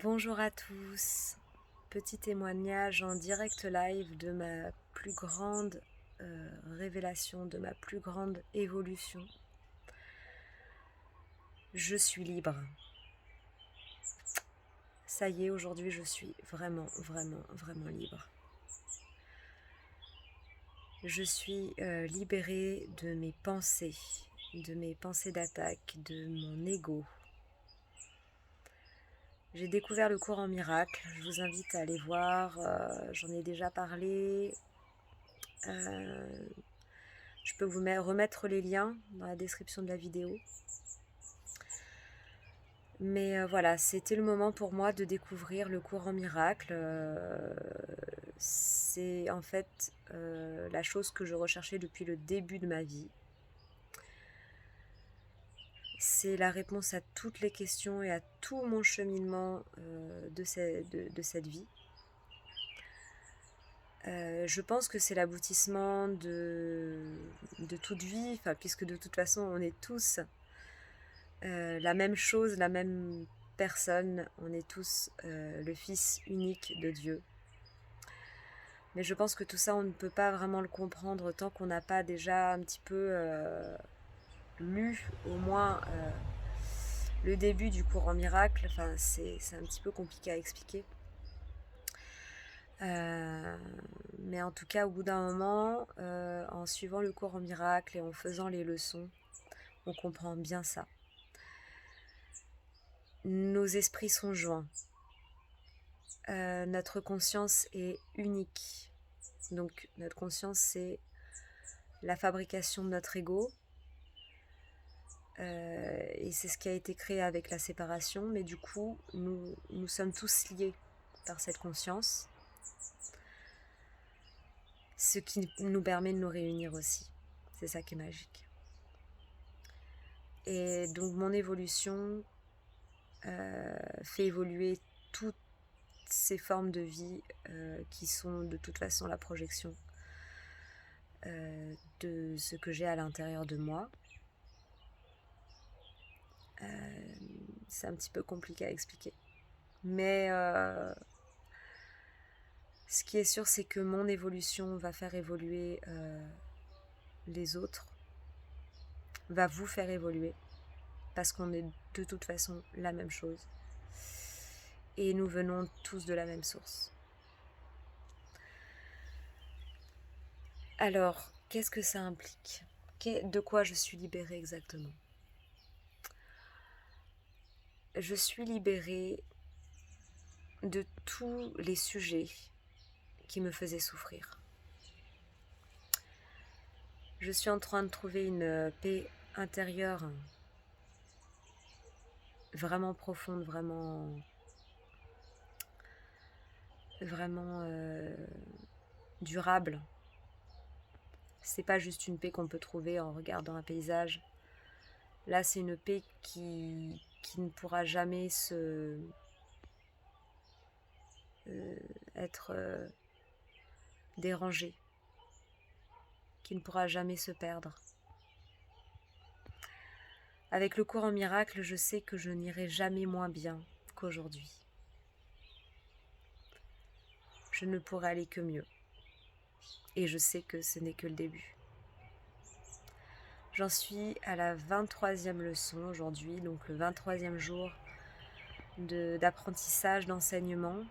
Bonjour à tous, petit témoignage en direct live de ma plus grande révélation, de ma plus grande évolution. Je suis libre. Ça y est, aujourd'hui je suis vraiment libre. Je suis libérée de mes pensées d'attaque, de mon ego. J'ai découvert le cours en miracle, je vous invite à aller voir, j'en ai déjà parlé. Je peux vous remettre les liens dans la description de la vidéo. Mais voilà, c'était le moment pour moi de découvrir le cours en miracle. C'est en fait la chose que je recherchais depuis le début de ma vie. C'est la réponse à toutes les questions et à tout mon cheminement de cette vie. Je pense que c'est l'aboutissement de toute vie, puisque de toute façon on est tous la même chose, la même personne, on est tous le Fils unique de Dieu. Mais je pense que tout ça, on ne peut pas vraiment le comprendre tant qu'on n'a pas déjà un petit peu lu au moins le début du cours en miracle. Enfin, c'est un petit peu compliqué à expliquer. Mais en tout cas, au bout d'un moment, en suivant le cours en miracle et en faisant les leçons, on comprend bien ça. Nos esprits sont joints. Notre conscience est unique. Donc notre conscience, c'est la fabrication de notre ego. Et c'est ce qui a été créé avec la séparation. Mais du coup, nous sommes tous liés par cette conscience. Ce qui nous permet de nous réunir aussi. C'est ça qui est magique. Et donc mon évolution fait évoluer toutes ces formes de vie qui sont de toute façon la projection de ce que j'ai à l'intérieur de moi. C'est un petit peu compliqué à expliquer. Mais ce qui est sûr, c'est que mon évolution va faire évoluer les autres, va vous faire évoluer, parce qu'on est de toute façon la même chose. Et nous venons tous de la même source. Alors, qu'est-ce que ça implique ? De quoi je suis libérée exactement ? Je suis libérée de tous les sujets qui me faisaient souffrir. Je suis en train de trouver une paix intérieure vraiment profonde, vraiment durable. C'est pas juste une paix qu'on peut trouver en regardant un paysage. Là, c'est une paix qui ne pourra jamais être dérangée, qui ne pourra jamais se perdre. Avec le cours en miracle, je sais que je n'irai jamais moins bien qu'aujourd'hui. Je ne pourrai aller que mieux. Et je sais que ce n'est que le début. J'en suis à la 23e leçon aujourd'hui, donc le 23e jour d'apprentissage, d'enseignement,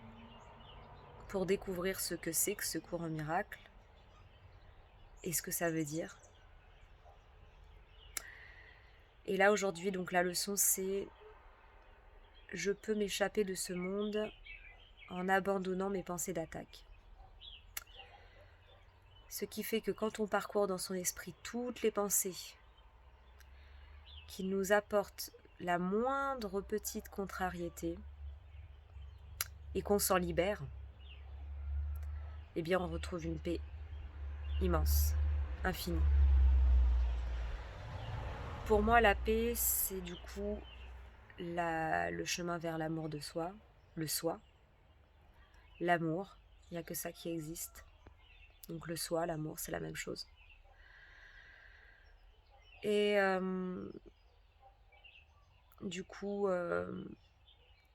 pour découvrir ce que c'est que ce cours en miracle et ce que ça veut dire. Et là aujourd'hui, donc la leçon c'est: je peux m'échapper de ce monde en abandonnant mes pensées d'attaque. Ce qui fait que quand on parcourt dans son esprit toutes les pensées qui nous apportent la moindre petite contrariété et qu'on s'en libère, eh bien on retrouve une paix immense, infinie. Pour moi, la paix, c'est du coup le chemin vers l'amour de soi, le soi, l'amour, il n'y a que ça qui existe. Donc le soi, l'amour, c'est la même chose. Et du coup,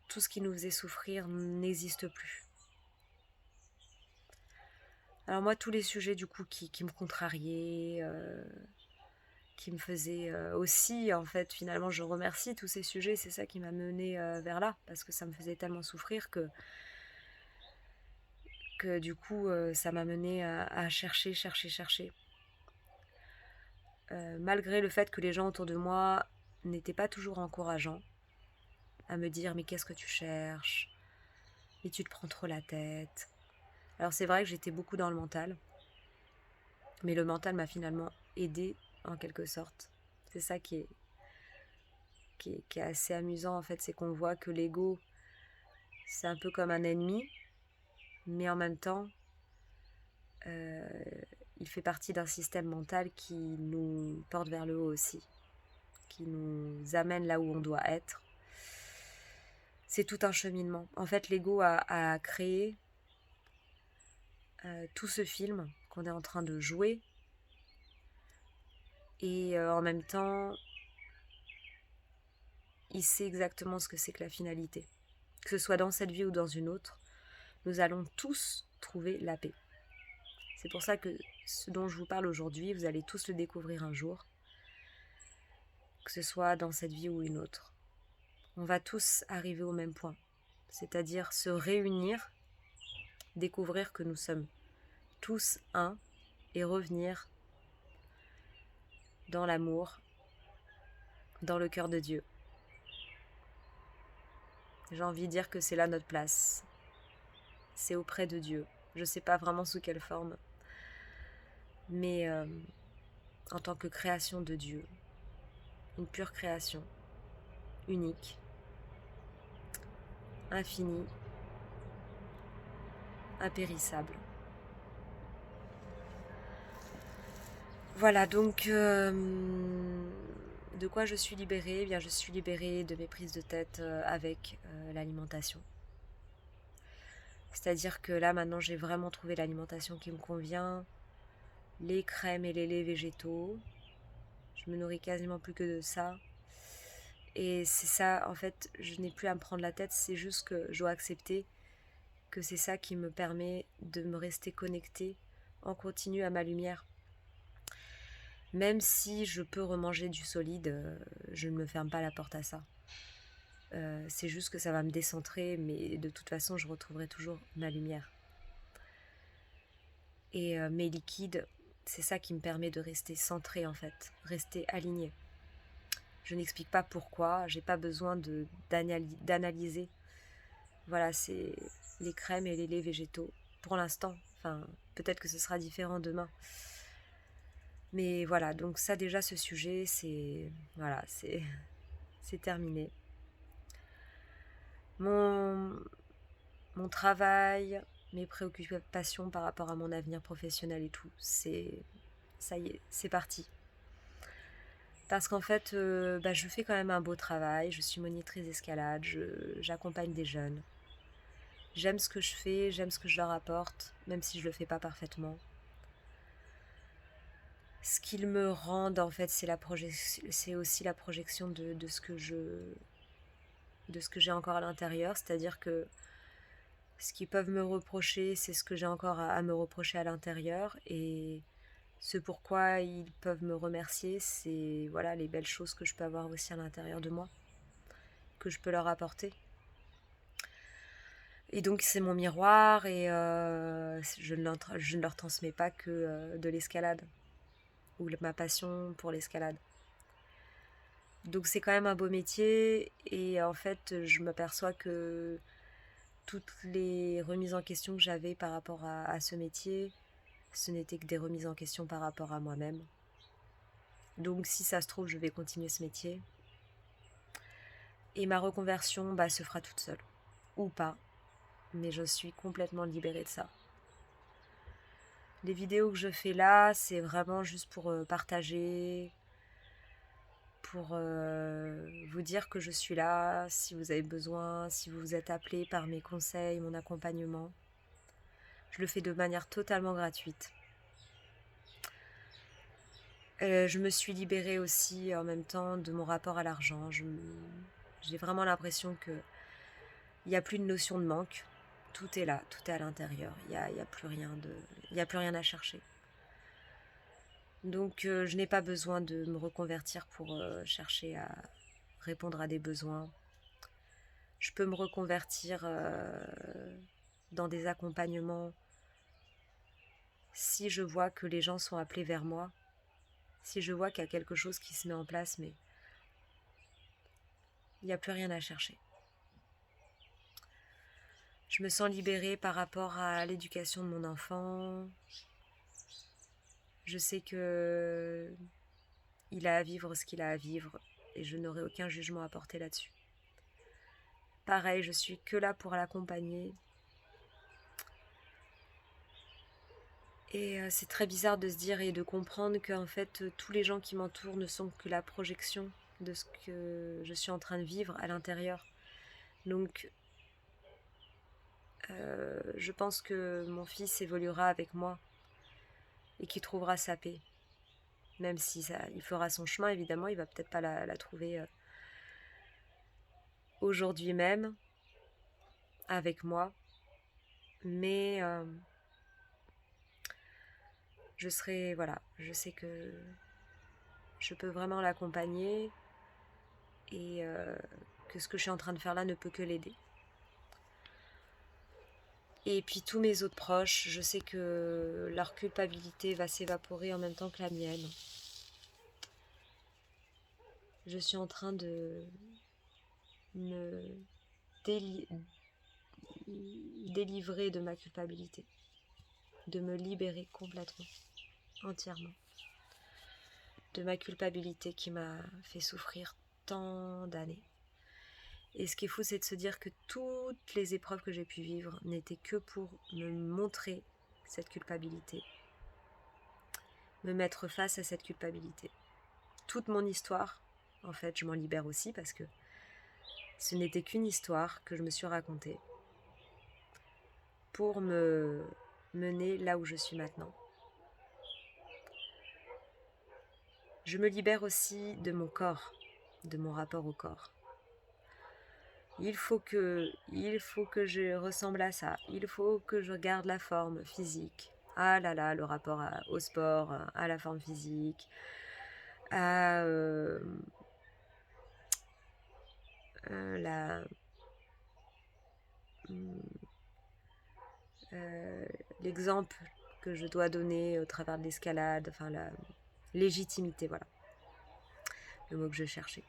tout ce qui nous faisait souffrir n'existe plus. Alors moi, tous les sujets du coup qui me contrariaient, qui me faisaient aussi, en fait, finalement, je remercie tous ces sujets, c'est ça qui m'a menée vers là, parce que ça me faisait tellement souffrir que du coup, ça m'a menée à chercher. Malgré le fait que les gens autour de moi n'étaient pas toujours encourageants, à me dire mais qu'est-ce que tu cherches, mais tu te prends trop la tête. Alors c'est vrai que j'étais beaucoup dans le mental, mais le mental m'a finalement aidée en quelque sorte. C'est ça qui est assez amusant en fait, c'est qu'on voit que l'ego c'est un peu comme un ennemi, mais en même temps euh, il fait partie d'un système mental qui nous porte vers le haut aussi, qui nous amène là où on doit être. C'est tout un cheminement. En fait, l'ego a créé tout ce film qu'on est en train de jouer et en même temps, il sait exactement ce que c'est que la finalité. Que ce soit dans cette vie ou dans une autre, nous allons tous trouver la paix. C'est pour ça que ce dont je vous parle aujourd'hui, vous allez tous le découvrir un jour, que ce soit dans cette vie ou une autre. On va tous arriver au même point, c'est-à-dire se réunir, découvrir que nous sommes tous un et revenir dans l'amour, dans le cœur de Dieu. J'ai envie de dire que c'est là notre place. C'est auprès de Dieu. Je ne sais pas vraiment sous quelle forme, mais en tant que création de Dieu, une pure création, unique, infinie, impérissable. Voilà, donc de quoi je suis libérée? Eh bien, je suis libérée de mes prises de tête avec l'alimentation. C'est-à-dire que là, maintenant, j'ai vraiment trouvé l'alimentation qui me convient, les crèmes et les laits végétaux. Je me nourris quasiment plus que de ça. Et c'est ça, en fait, je n'ai plus à me prendre la tête, c'est juste que je dois accepter que c'est ça qui me permet de me rester connectée en continu à ma lumière. Même si je peux remanger du solide, je ne me ferme pas la porte à ça. C'est juste que ça va me décentrer, mais de toute façon, je retrouverai toujours ma lumière. Et mes liquides, c'est ça qui me permet de rester centrée en fait, rester alignée. Je n'explique pas pourquoi, j'ai pas besoin d'analyser. Voilà, c'est les crèmes et les laits végétaux pour l'instant. Enfin, peut-être que ce sera différent demain. Mais voilà, donc ça déjà ce sujet, c'est terminé. Mon travail, mes préoccupations par rapport à mon avenir professionnel et tout, ça y est, c'est parti. Parce qu'en fait, je fais quand même un beau travail, je suis monitrice d'escalade, j'accompagne des jeunes. J'aime ce que je fais, j'aime ce que je leur apporte, même si je le fais pas parfaitement. Ce qu'ils me rendent, en fait, c'est aussi la projection de ce que j'ai encore à l'intérieur, c'est-à-dire que ce qu'ils peuvent me reprocher, c'est ce que j'ai encore à me reprocher à l'intérieur, et ce pourquoi ils peuvent me remercier, c'est voilà les belles choses que je peux avoir aussi à l'intérieur de moi, que je peux leur apporter. Et donc c'est mon miroir, et je ne leur transmets pas que de l'escalade, ou ma passion pour l'escalade. Donc c'est quand même un beau métier, et en fait je m'aperçois que toutes les remises en question que j'avais par rapport à ce métier, ce n'était que des remises en question par rapport à moi-même. Donc si ça se trouve, je vais continuer ce métier. Et ma reconversion se fera toute seule. Ou pas. Mais je suis complètement libérée de ça. Les vidéos que je fais là, c'est vraiment juste pour partager, pour vous dire que je suis là, si vous avez besoin, si vous êtes appelé par mes conseils, mon accompagnement. Je le fais de manière totalement gratuite. Je me suis libérée aussi en même temps de mon rapport à l'argent. J'ai vraiment l'impression que Il n'y a plus de notion de manque. Tout est là, tout est à l'intérieur. Il y a plus rien il y a plus rien à chercher. Donc je n'ai pas besoin de me reconvertir pour chercher à répondre à des besoins. Je peux me reconvertir dans des accompagnements si je vois que les gens sont appelés vers moi, si je vois qu'il y a quelque chose qui se met en place, mais il n'y a plus rien à chercher. Je me sens libérée par rapport à l'éducation de mon enfant. Je sais que il a à vivre ce qu'il a à vivre et je n'aurai aucun jugement à porter là-dessus. Pareil, je suis que là pour l'accompagner. Et c'est très bizarre de se dire et de comprendre qu'en fait, tous les gens qui m'entourent ne sont que la projection de ce que je suis en train de vivre à l'intérieur. Donc, je pense que mon fils évoluera avec moi et qu'il trouvera sa paix. Même si il fera son chemin, évidemment, il va peut-être pas la trouver aujourd'hui même avec moi. Mais je sais que je peux vraiment l'accompagner et que ce que je suis en train de faire là ne peut que l'aider. Et puis tous mes autres proches, je sais que leur culpabilité va s'évaporer en même temps que la mienne. Je suis en train de me délivrer de ma culpabilité, de me libérer complètement, entièrement, de ma culpabilité qui m'a fait souffrir tant d'années. Et ce qui est fou, c'est de se dire que toutes les épreuves que j'ai pu vivre n'étaient que pour me montrer cette culpabilité, me mettre face à cette culpabilité. Toute mon histoire, en fait, je m'en libère aussi parce que ce n'était qu'une histoire que je me suis racontée pour me mener là où je suis maintenant. Je me libère aussi de mon corps, de mon rapport au corps. Il faut que je ressemble à ça. Il faut que je garde la forme physique. Ah là là, le rapport au sport, à la forme physique, à la l'exemple que je dois donner au travers de l'escalade, enfin la légitimité, voilà, le mot que je cherchais.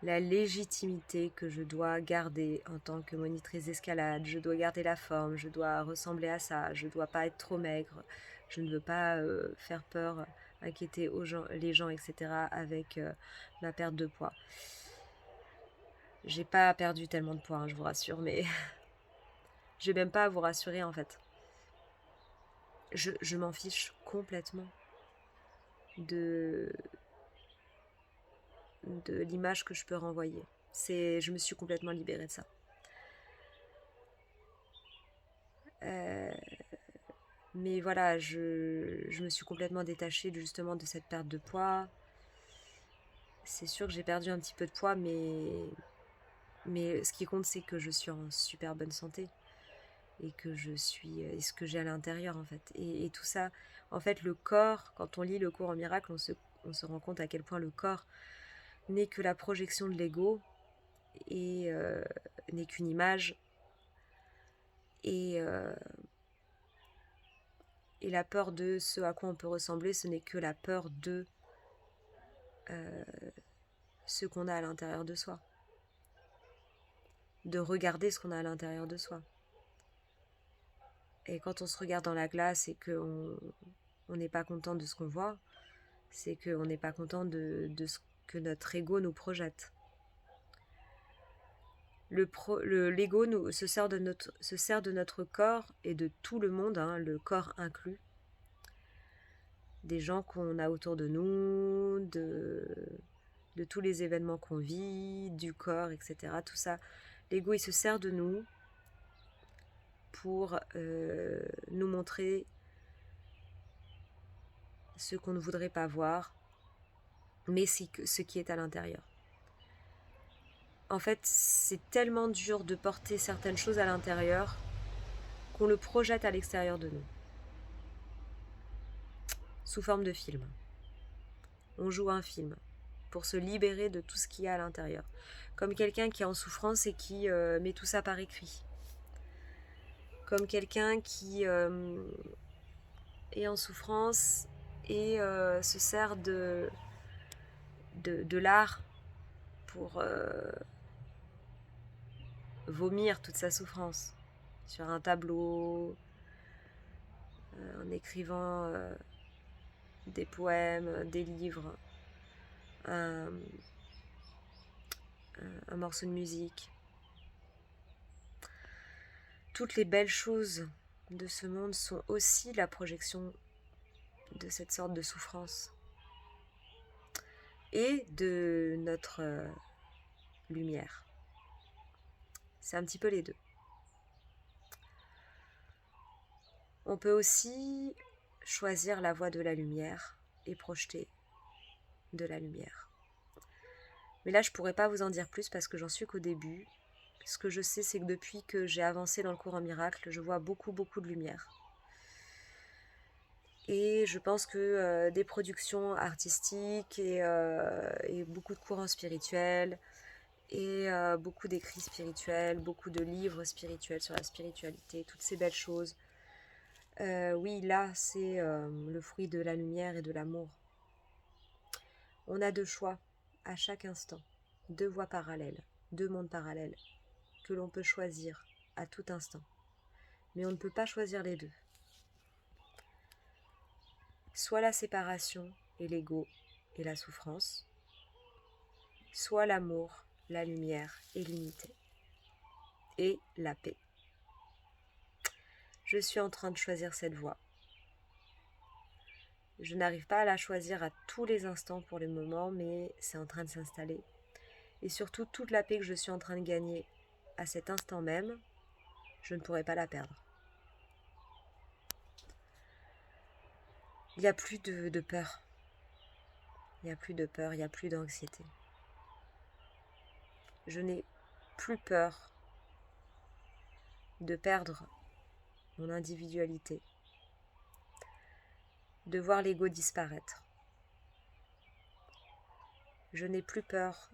La légitimité que je dois garder en tant que monitrice d'escalade, je dois garder la forme, je dois ressembler à ça, je dois pas être trop maigre, je ne veux pas faire peur, inquiéter les gens, etc. avec ma perte de poids. J'ai pas perdu tellement de poids, hein, je vous rassure, mais je vais même pas à vous rassurer en fait. Je m'en fiche complètement de l'image que je peux renvoyer. Je me suis complètement libérée de ça. Mais voilà, je me suis complètement détachée justement de cette perte de poids. C'est sûr que j'ai perdu un petit peu de poids, mais ce qui compte, c'est que je suis en super bonne santé et que je suis et ce que j'ai à l'intérieur en fait. Et tout ça, en fait, le corps, quand on lit le cours en miracle, on se rend compte à quel point le corps n'est que la projection de l'ego et n'est qu'une image. Et la peur de ce à quoi on peut ressembler, ce n'est que la peur de ce qu'on a à l'intérieur de soi. De regarder ce qu'on a à l'intérieur de soi. Et quand on se regarde dans la glace et qu'on n'est pas content de ce qu'on voit, c'est qu'on n'est pas content de ce que notre ego nous projette. L'ego se sert de notre corps et de tout le monde, hein, le corps inclus, des gens qu'on a autour de nous, de tous les événements qu'on vit, du corps, etc. Tout ça, l'ego il se sert de nous pour nous montrer ce qu'on ne voudrait pas voir, mais ce qui est à l'intérieur. en fait, c'est tellement dur de porter certaines choses à l'intérieur qu'on le projette à l'extérieur de nous, sous forme de film. On joue un film pour se libérer de tout ce qu'il y a à l'intérieur. Comme quelqu'un qui est en souffrance et qui met tout ça par écrit. Comme quelqu'un qui est en souffrance et se sert de l'art pour vomir toute sa souffrance sur un tableau, en écrivant des poèmes, des livres, un morceau de musique. Toutes les belles choses de ce monde sont aussi la projection de cette sorte de souffrance et de notre lumière. C'est un petit peu les deux. On peut aussi choisir la voie de la lumière et projeter de la lumière. Mais là, je pourrais pas vous en dire plus parce que j'en suis qu'au début. Ce que je sais, c'est que depuis que j'ai avancé dans le cours en miracle, je vois beaucoup de lumière. Et je pense que des productions artistiques et beaucoup de courants spirituels et beaucoup d'écrits spirituels, beaucoup de livres spirituels sur la spiritualité, toutes ces belles choses. Oui, là, c'est le fruit de la lumière et de l'amour. On a deux choix à chaque instant, deux voies parallèles, deux mondes parallèles que l'on peut choisir à tout instant. Mais on ne peut pas choisir les deux. Soit la séparation et l'ego et la souffrance, soit l'amour, la lumière et l'unité et la paix. Je suis en train de choisir cette voie. Je n'arrive pas à la choisir à tous les instants pour le moment, mais c'est en train de s'installer. Et surtout, toute la paix que je suis en train de gagner à cet instant même, je ne pourrai pas la perdre. Il n'y a plus de peur. Il n'y a plus de peur, il n'y a plus d'anxiété. Je n'ai plus peur de perdre mon individualité, de voir l'ego disparaître. Je n'ai plus peur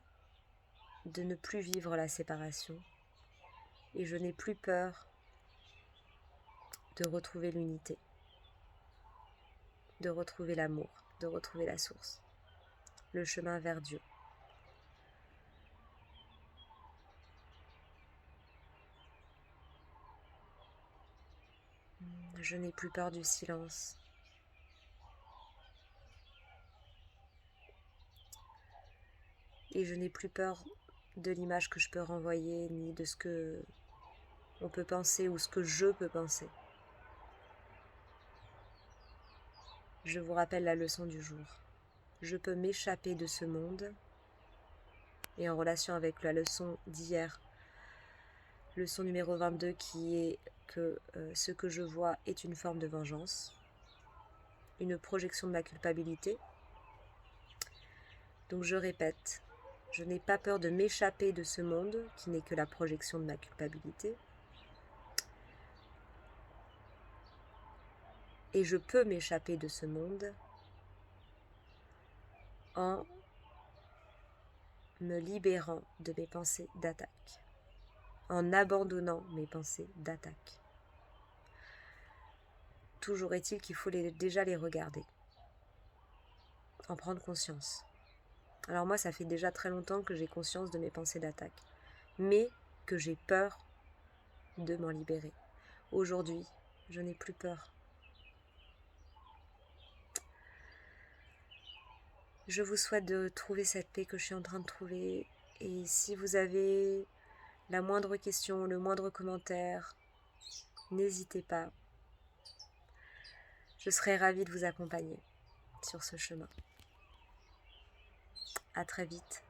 de ne plus vivre la séparation et je n'ai plus peur de retrouver l'unité, de retrouver l'amour, de retrouver la source, le chemin vers Dieu. Je n'ai plus peur du silence. Et je n'ai plus peur de l'image que je peux renvoyer, ni de ce que on peut penser ou ce que je peux penser. Je vous rappelle la leçon du jour. Je peux m'échapper de ce monde et en relation avec la leçon d'hier, leçon numéro 22 qui est que ce que je vois est une forme de vengeance, une projection de ma culpabilité. Donc je répète, je n'ai pas peur de m'échapper de ce monde qui n'est que la projection de ma culpabilité. Et je peux m'échapper de ce monde en me libérant de mes pensées d'attaque, en abandonnant mes pensées d'attaque. Toujours est-il qu'il faut déjà les regarder, en prendre conscience. Alors moi, ça fait déjà très longtemps que j'ai conscience de mes pensées d'attaque, mais que j'ai peur de m'en libérer. Aujourd'hui, je n'ai plus peur. Je vous souhaite de trouver cette paix que je suis en train de trouver. Et si vous avez la moindre question, le moindre commentaire, n'hésitez pas. Je serai ravie de vous accompagner sur ce chemin. À très vite.